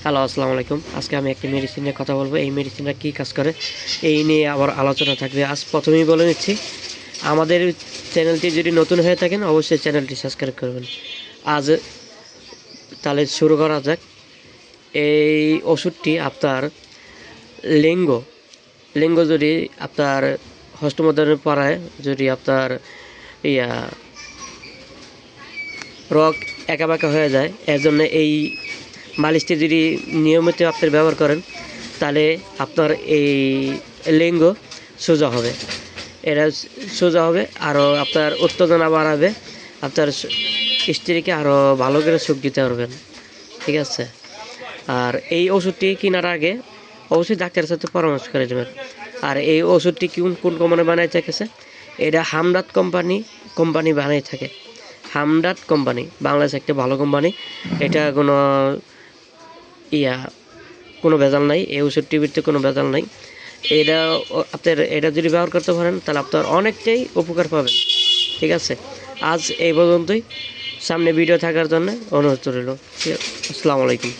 Hello, আসসালামু আলাইকুম। আজকে আমি একটি মেডিসিন নিয়ে কথা বলবো। এই মেডিসিনটা কী কাজ করে এই নিয়ে আবার আলোচনা থাকবে। আজ প্রথমেই বলে নিচ্ছি, আমাদের চ্যানেলটি যদি নতুন হয়ে থাকেন অবশ্যই চ্যানেলটি সাবস্ক্রাইব করবেন। আজ তাহলে শুরু করা যাক। এই ওষুধটি আপনার লিঙ্গ লিঙ্গ যদি আপনার হস্তমৈথুনের পাড়ায় যদি আপনার ইয়া রগ এঁকাবাঁকা হয়ে যায়, এর জন্য এই মালিশটি যদি নিয়মিত আপনার ব্যবহার করেন তাহলে আপনার এই লিঙ্গ সোজা হবে। এটা সোজা হবে, আরও আপনার উত্তেজনা বাড়াবে, আপনার স্ত্রীকে আরও ভালো করে সুখ দিতে পারবেন। ঠিক আছে। আর এই ওষুধটি কেনার আগে অবশ্যই ডাক্তারের সাথে পরামর্শ করে দেবেন। আর এই ওষুধটি কোন কোম্পানি বানাই থাকেছে, এটা হামদার্দ কোম্পানি বানাই থাকে। হামদার্দ কোম্পানি বাংলাদেশ একটা ভালো কোম্পানি। এটা কোনো ভেজাল নাই। এই ওষুধটির ভিতরে কোনো ভেজাল নাই। এটা যদি ব্যবহার করতে পারেন তাহলে আপনার অনেকটাই উপকার পাবেন। ঠিক আছে। আজ এই পর্যন্তই। সামনে ভিডিও থাকার জন্য অনুরোধ রইল। আসসালামু আলাইকুম।